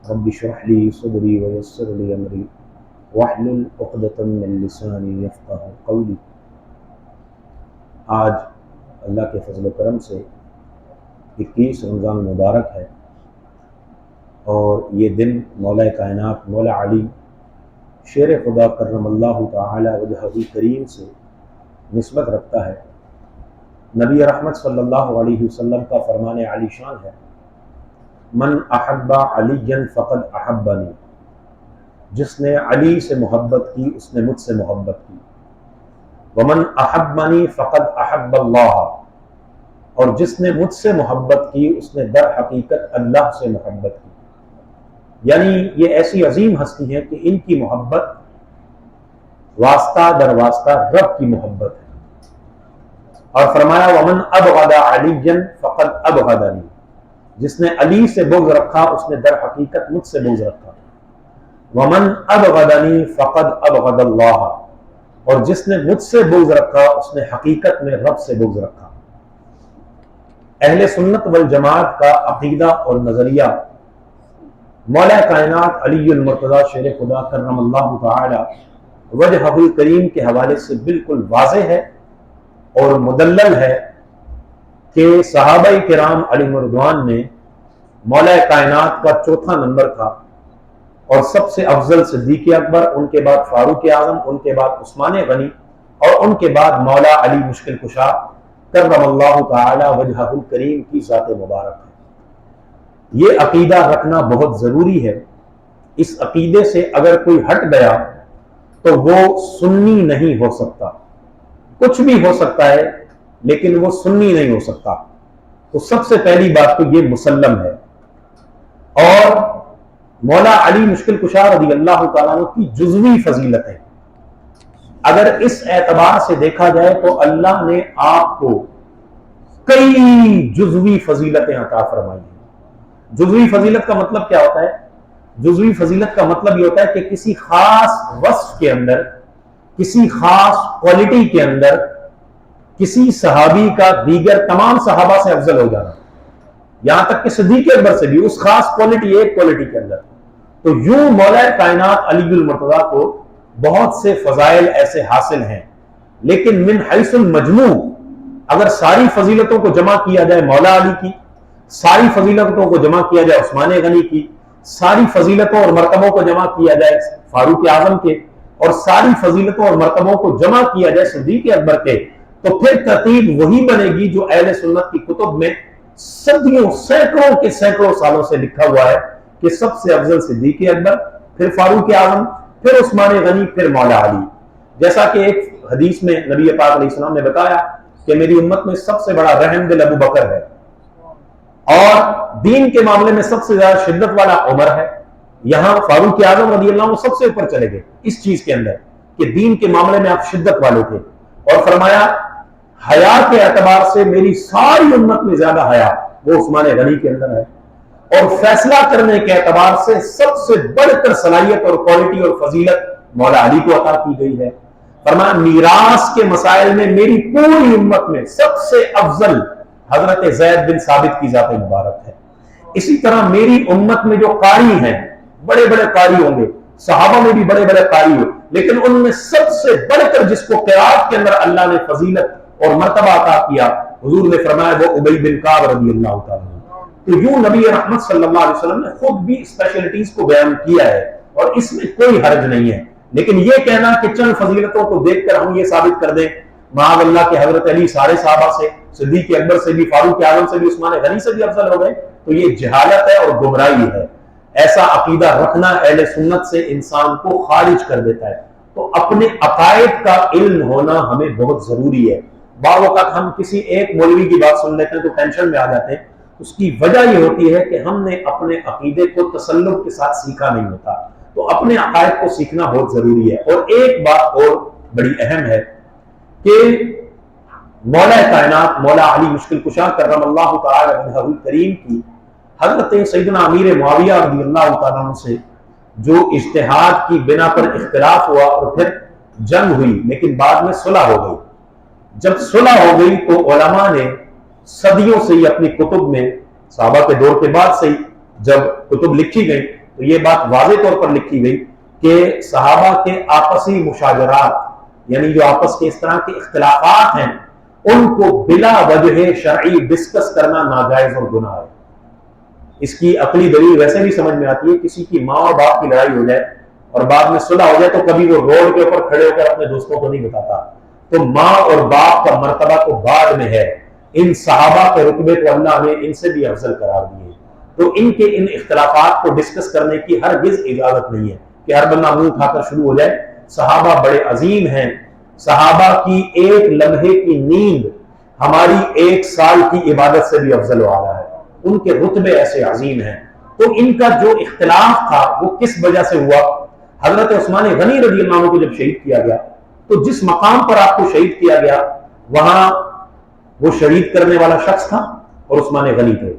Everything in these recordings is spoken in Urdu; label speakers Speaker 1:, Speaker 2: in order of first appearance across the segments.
Speaker 1: رب اشرح لي صدري ويسر لي امری واحلل عقدۃ من لسانی یفقہوا قولی۔ آج اللہ کے فضل و کرم سے 21 رمضان مبارک ہے، اور یہ دن مولا کائنات مولا علی شیر خدا کرم اللہ تعالی وجہہ کریم سے نسبت رکھتا ہے۔ نبی رحمت صلی اللہ علیہ وسلم کا فرمان علی شان ہے، من احب علی فقد احبنی، جس نے علی سے محبت کی اس نے مجھ سے محبت کی۔ ومن احبنی فقد احب اللہ، اور جس نے مجھ سے محبت کی اس نے در حقیقت اللہ سے محبت کی۔ یعنی یہ ایسی عظیم ہستی ہے کہ ان کی محبت واسطہ در واسطہ رب کی محبت ہے۔ اور فرمایا ومن ابغض علی فقد ابغضنی، جس نے علی سے بغض رکھا اس نے در حقیقت مجھ سے بغض رکھا۔ ومن ابغضنی فقد ابغض اللہ، اور جس نے مجھ سے بغض رکھا اس نے حقیقت میں رب سے بغض رکھا۔ اہل سنت والجماعت کا عقیدہ اور نظریہ مولا کائنات علی المرتضی شیر خدا کرم اللہ تعالی وجہہ کریم کے حوالے سے بالکل واضح ہے اور مدلل ہے کہ صحابہ کرام علیہم رضوان میں مولا کائنات کا چوتھا نمبر تھا، اور سب سے افضل صدیق اکبر، ان کے بعد فاروق اعظم، ان کے بعد عثمان غنی، اور ان کے بعد مولا علی مشکل کشا کرم اللہ تعالی وجہہ الکریم کی ذات مبارک ہے۔ یہ عقیدہ رکھنا بہت ضروری ہے۔ اس عقیدے سے اگر کوئی ہٹ گیا تو وہ سنی نہیں ہو سکتا۔ کچھ بھی ہو سکتا ہے لیکن وہ سنی نہیں ہو سکتا۔ تو سب سے پہلی بات تو یہ مسلم ہے۔ اور مولا علی مشکل کشا رضی اللہ تعالیٰ عنہ کی جزوی فضیلت ہے۔ اگر اس اعتبار سے دیکھا جائے تو اللہ نے آپ کو کئی جزوی فضیلتیں عطا فرمائی ہیں۔ جزوی فضیلت کا مطلب کیا ہوتا ہے؟ جزوی فضیلت کا مطلب یہ ہوتا ہے کہ کسی خاص وصف کے اندر، کسی خاص کوالٹی کے اندر کسی صحابی کا دیگر تمام صحابہ سے افضل ہو جانا، یہاں تک کہ صدیق اکبر سے بھی اس خاص کوالٹی، ایک کوالٹی کے اندر۔ تو یوں مولا کائنات علی المرتضی کو بہت سے فضائل ایسے حاصل ہیں، لیکن من حیث المجموع اگر ساری فضیلتوں کو جمع کیا جائے مولا علی کی، ساری فضیلتوں کو جمع کیا جائے عثمان غنی کی، ساری فضیلتوں اور مرتبوں کو جمع کیا جائے فاروق اعظم کے، اور ساری فضیلتوں اور مرتبوں کو جمع کیا جائے صدیق اکبر کے، تو پھر ترتیب وہی بنے گی جو اہل سنت کی کتب میں صدیوں سینکڑوں کے سینکڑوں سالوں سے لکھا ہوا ہے کہ سب سے افضل صدیق اکبر، پھر فاروق اعظم، پھر عثمان غنی، پھر مولا علی۔ جیسا کہ ایک حدیث میں نبی پاک علیہ السلام نے بتایا کہ میری امت میں سب سے بڑا رحم دل ابو بکر ہے، اور دین کے معاملے میں سب سے زیادہ شدت والا عمر ہے۔ یہاں فاروق اعظم رضی اللہ عنہ سب سے اوپر چلے گئے اس چیز کے اندر کہ دین کے معاملے میں آپ شدت والے تھے، اور فرمایا حیا کے اعتبار سے میری ساری امت میں زیادہ حیا وہ عثمان غنی کے اندر ہے، اور فیصلہ کرنے کے اعتبار سے سب سے بڑھ کر صلاحیت اور کوالٹی اور فضیلت مولا علی کو عطا کی گئی ہے۔ فرمایا میراث کے مسائل میں میری پوری امت میں سب سے افضل حضرت زید بن ثابت کی ذات مبارک ہے۔ اسی طرح میری امت میں جو قاری ہیں، بڑے بڑے قاری ہوں گے، صحابہ میں بھی بڑے بڑے قاری ہوں، لیکن ان میں سب سے بڑھ کر جس کو قرات کے اندر اللہ نے فضیلت اور مرتبہ عطا کیا، حضور نے فرمایا وہ ابی بن کعب رضی اللہ تعالیٰ۔ تو یوں نبی رحمت صلی اللہ علیہ وسلم نے خود بھی اسپیشلٹیز کو بیان کیا ہے، اور اس میں کوئی حرج نہیں ہے۔ لیکن یہ کہنا کہ چند فضیلتوں کو دیکھ کر ہم یہ ثابت کر دیں معاذ اللہ کہ حضرت علی سارے صحابہ سے، صدیق اکبر سے بھی، فاروق اعظم سے بھی، عثمان غنی سے بھی افضل ہو گئے، تو یہ جہالت ہے اور گمراہی ہے۔ ایسا عقیدہ رکھنا اہل سنت سے انسان کو خارج کر دیتا ہے۔ تو اپنے عقائد کا علم ہونا ہمیں بہت ضروری ہے۔ بعض اوقات ہم کسی ایک مولوی کی بات سن لیتے ہیں تو ٹینشن میں آ جاتے ہیں۔ اس کی وجہ یہ ہوتی ہے کہ ہم نے اپنے عقیدے کو تسلط کے ساتھ سیکھا نہیں ہوتا۔ تو اپنے عقائد کو سیکھنا بہت ضروری ہے۔ اور ایک بات اور بڑی اہم ہے کہ مولا کائنات مولا علی مشکل کشا کرم اللہ تعالی وجہہ الکریم کی حضرت سیدنا امیر معاویہ رضی اللہ تعالیٰ عنہ سے جو اجتہاد کی بنا پر اختلاف ہوا اور پھر جنگ ہوئی، لیکن بعد میں صلح ہو گئی۔ جب صلح ہو گئی تو علماء نے صدیوں سے ہی اپنی کتب میں، صحابہ کے دور کے بعد سے ہی جب کتب لکھی گئی تو یہ بات واضح طور پر لکھی گئی کہ صحابہ کے آپسی مشاجرات، یعنی جو آپس کے اس طرح کے اختلافات ہیں، ان کو بلا وجہ شرعی ڈسکس کرنا ناجائز اور گناہ ہے۔ اس کی عقلی دلیل ویسے بھی سمجھ میں آتی ہے، کسی کی ماں اور باپ کی لڑائی ہو جائے اور بعد میں صلح ہو جائے تو کبھی وہ روڈ کے اوپر کھڑے ہو کر اپنے دوستوں کو نہیں بتاتا، تو ماں اور باپ کا مرتبہ تو بعد میں ہے، ان صحابہ کے رتبے کو اللہ نے ان سے بھی افضل قرار دیے، تو ان کے ان اختلافات کو ڈسکس کرنے کی ہرگز اجازت نہیں ہے کہ ہر بندہ منہ اٹھا کر شروع ہو جائے۔ صحابہ بڑے عظیم ہیں، صحابہ کی ایک لمحے کی نیند ہماری 1 سال کی عبادت سے بھی افضل و اعلیٰ ہے، ان کے رتبے ایسے عظیم ہیں۔ تو ان کا جو اختلاف تھا وہ کس وجہ سے ہوا؟ حضرت عثمان غنی رضی اللہ عنہ کو جب شہید کیا گیا تو جس مقام پر آپ کو شہید کیا گیا وہاں وہ شہید کرنے والا شخص تھا اور عثمان غنی تھے،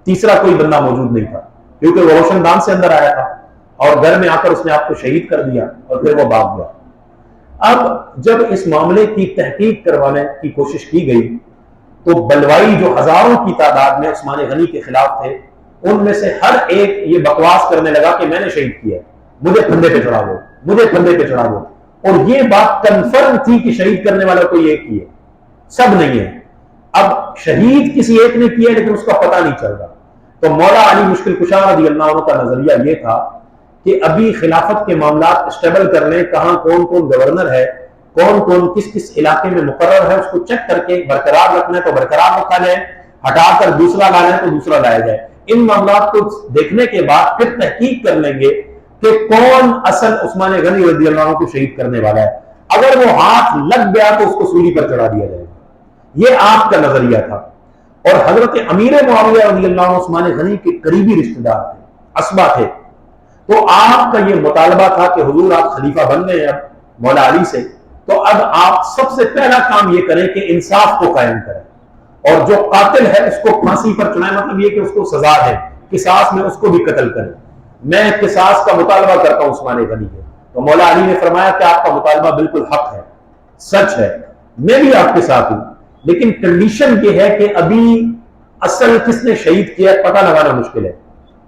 Speaker 1: تیسرا کوئی بندہ موجود نہیں تھا، کیونکہ وہ روشن دان سے اندر آیا تھا اور گھر میں آ کر اس نے آپ کو شہید کر دیا اور پھر وہ بھاگ گیا۔ اب جب اس معاملے کی تحقیق کروانے کی کوشش کی گئی تو بلوائی جو ہزاروں کی تعداد میں عثمان غنی کے خلاف تھے، ان میں سے ہر ایک یہ بکواس کرنے لگا کہ میں نے شہید کیا، مجھے پھندے پہ چڑھا دو، مجھے پھندے پہ چڑھا دو، اور یہ بات کنفرم تھی کہ شہید کرنے والا کوئی ایک ہی ہے، سب نہیں ہے۔ اب شہید کسی ایک نے کیا لیکن اس کا پتہ نہیں چل رہا، تو مولا علی مشکل کشا رضی اللہ عنہ کا نظریہ یہ تھا کہ ابھی خلافت کے معاملات اسٹیبل کر لیں، کہاں کون کون گورنر ہے، کون کون کس کس علاقے میں مقرر ہے، اس کو چیک کر کے برقرار رکھنا ہے تو برقرار رکھا جائے، ہٹا کر دوسرا لانا ہے تو دوسرا لایا جائے۔ ان معاملات کو دیکھنے کے بعد پھر تحقیق کر لیں گے کہ کون اصل عثمان غنی رضی اللہ عنہ کو شہید کرنے والا ہے، اگر وہ ہاتھ لگ گیا تو اس کو سولی پر چڑھا دیا جائے گا۔ یہ آپ کا نظریہ تھا، اور حضرت امیر معاویہ رضی اللہ عنہ عثمان غنی کے قریبی رشتہ دار تھے، اسبا تھے، تو آپ کا یہ مطالبہ تھا کہ حضور آپ خلیفہ بن گئے اب مولا علی سے، تو اب آپ سب سے پہلا کام یہ کریں کہ انصاف کو قائم کریں، اور جو قاتل ہے اس کو پھانسی پر چڑھائیں، مطلب یہ کہ اس کو سزا دیں، قصاص میں اس کو بھی قتل کریں۔ میں قصاص کا مطالبہ کرتا ہوں عثمان غنی کے، تو مولا علی نے فرمایا کہ آپ کا مطالبہ بالکل حق ہے، سچ ہے، میں بھی آپ کے ساتھ ہوں، لیکن کنڈیشن یہ ہے کہ ابھی اصل کس نے شہید کیا پتہ لگانا مشکل ہے،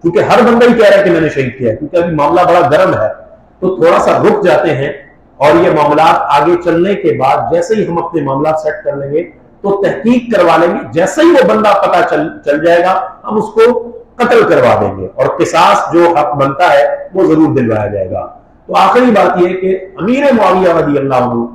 Speaker 1: کیونکہ ہر بندہ ہی کہہ رہا ہے کہ میں نے شہید کیا ہے، کیونکہ ابھی معاملہ بڑا گرم ہے، تو تھوڑا سا رک جاتے ہیں، اور یہ معاملات آگے چلنے کے بعد جیسے ہی ہم اپنے معاملات سیٹ کر لیں گے تو تحقیق کروا لیں گے، جیسے ہی وہ بندہ پتہ چل جائے گا ہم اس کو قتل کروا دیں گے، اور قصاص جو حق بنتا ہے وہ ضرور دلوایا جائے گا۔ تو آخری بات یہ ہے کہ امیر معاویہ رضی اللہ عنہ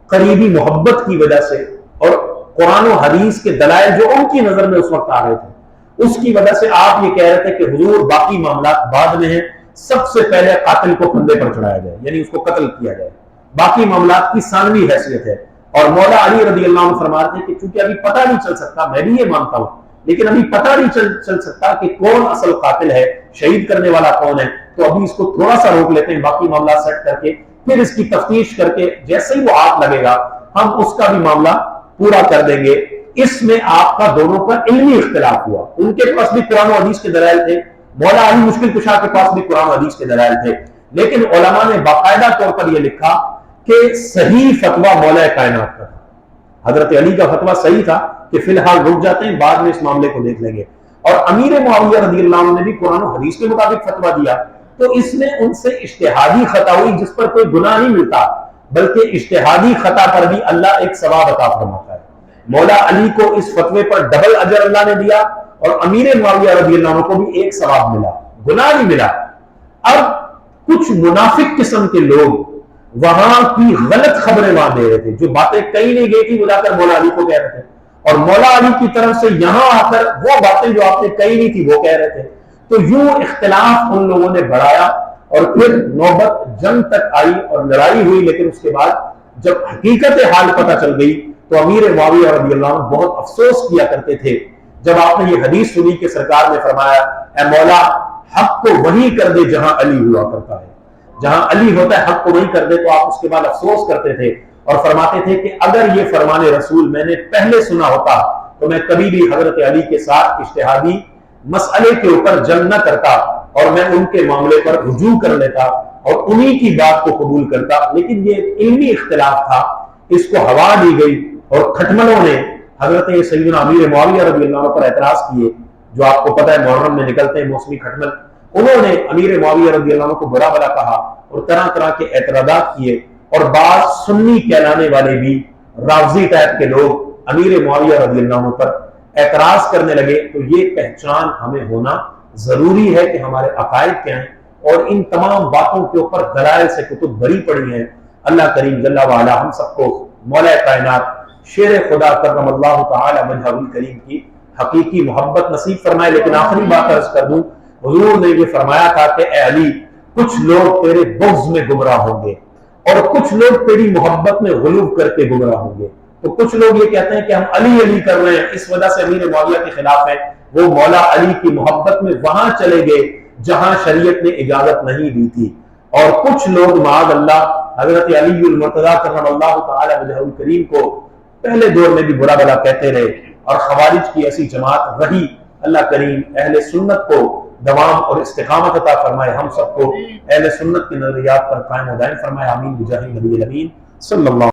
Speaker 1: قریبی محبت کی وجہ سے اور قرآن و حدیث کے دلائل جو ان کی نظر میں اس وقت آ رہے تھے، اس کی وجہ سے آپ یہ کہہ رہے تھے کہ حضور باقی معاملات بعد میں ہیں، سب سے پہلے قاتل کو پھندے پر چڑھایا جائے، یعنی اس کو قتل کیا جائے، باقی معاملات کی ثانوی حیثیت ہے۔ اور مولا علی رضی اللہ عنہ فرماتے ہیں کہ چونکہ ابھی پتہ نہیں چل سکتا، میں بھی یہ مانتا ہوں، لیکن ابھی پتہ نہیں چل سکتا کہ کون اصل قاتل ہے، شہید کرنے والا کون ہے، تو ابھی اس کو تھوڑا سا روک لیتے ہیں، باقی معاملات سیٹ کر کے پھر اس کی تفتیش کر کے جیسے ہی وہ ہاتھ لگے گا ہم اس کا بھی معاملہ پورا کر دیں گے۔ اس میں آپ کا دونوں پر علمی اختلاف ہوا، ان کے پاس بھی قرآن و حدیث کے دلائل تھے، مولا علی مشکل کشا کے پاس بھی قرآن و حدیث کے دلائل تھے، لیکن علماء نے باقاعدہ طور پر یہ لکھا کہ صحیح فتویٰ مولا کائنات کا تھا، حضرت علی کا فتویٰ صحیح تھا کہ فی الحال رک جاتے ہیں، بعد میں اس معاملے کو دیکھ لیں گے، اور امیر معاویہ رضی اللہ عنہ نے بھی قرآن و حدیث کے مطابق فتویٰ دیا، تو اس میں ان سے اجتہادی خطا ہوئی جس پر کوئی گناہ نہیں ملتا، بلکہ اجتہادی خطا پر بھی اللہ ایک ثواب عطا فرماتا ہے۔ مولا علی کو اس فتوے پر ڈبل اجر اللہ نے دیا، اور امیر معاویہ رضی اللہ عنہ کو بھی ایک ثواب ملا، گناہ نہیں ملا۔ اب کچھ منافق قسم کے لوگ وہاں کی غلط خبریں وہاں دے رہے تھے، جو باتیں کہیں نہیں گئی تھی وہ جا کر مولا علی کو کہہ رہے تھے، اور مولا علی کی طرف سے یہاں آ کر وہ باتیں جو آپ نے کہی نہیں تھی وہ کہہ رہے تھے، تو یوں اختلاف ان لوگوں نے بڑھایا، اور پھر نوبت جنگ تک آئی اور لڑائی ہوئی، لیکن اس کے بعد جب حقیقت حال پتہ چل گئی تو امیر معاویہ رضی اللہ عنہ بہت افسوس کیا کرتے تھے جب آپ نے یہ حدیث سنی کہ سرکار نے فرمایا اے مولا حق کو وہی کر دے جہاں علی ہوا کرتا ہے، جہاں علی ہوتا ہے حق کو وہی کر دے، تو آپ اس کے بعد افسوس کرتے تھے اور فرماتے تھے کہ اگر یہ فرمان رسول میں نے پہلے سنا ہوتا تو میں کبھی بھی حضرت علی کے ساتھ اجتہادی مسئلے کے اوپر جنگ نہ کرتا، اور میں ان کے معاملے پر رجوع کر لیتا اور انہی کی بات کو قبول کرتا، لیکن یہ علمی اختلاف تھا، اس کو ہوا دی گئی، اور کھٹملوں نے حضرت سیدنا امیر معاویہ رضی اللہ عنہ پر اعتراض کیے، جو آپ کو پتہ ہے محرم میں نکلتے ہیں موسمی کھٹمل، انہوں نے امیر معاویہ رضی اللہ عنہ کو برا بلا کہا اور طرح طرح کے اعتراضات کیے، اور بعض سنی کہلانے والے بھی رافضی ٹائپ کے لوگ امیر معاویہ رضی اللہ عنہ پر اعتراض کرنے لگے۔ تو یہ پہچان ہمیں ہونا ضروری ہے کہ ہمارے عقائد کیا ہیں، اور ان تمام باتوں کے اوپر دلائل سے کتب بھری پڑی ہیں۔ اللہ کریم جل وعلا ہم سب کو مولا کائنات شیر خدا کرم اللہ تعالی وجہہ الکریم کی حقیقی محبت نصیب فرمائے۔ لیکن آخری بات عرض کر دوں، حضور نے یہ فرمایا تھا کہ اے علی، کچھ لوگ تیرے بغض میں گمراہ ہوں گے اور کچھ لوگ تیری محبت میں غلو کر کے گمراہ ہوں گے۔ تو کچھ لوگ یہ کہتے ہیں کہ ہم علی علی کر رہے ہیں، اس وجہ سے امیر معاویہ کے خلاف ہیں، وہ مولا علی کی محبت میں وہاں چلے گئے جہاں شریعت نے اجازت نہیں دی تھی۔ اور کچھ لوگ معاذ اللہ حضرت علی المرتضیٰ کرم اللہ تعالی وجہہ الکریم کو پہلے دور میں بھی برا بلا کہتے رہے، اور خوارج کی ایسی جماعت رہی۔ اللہ کریم اہل سنت کو دوام اور استقامت عطا فرمائے، ہم سب کو اہل سنت کے نظریات پر قائم و دائم فرمائے، آمین بجاہ نبی الامین صلی اللہ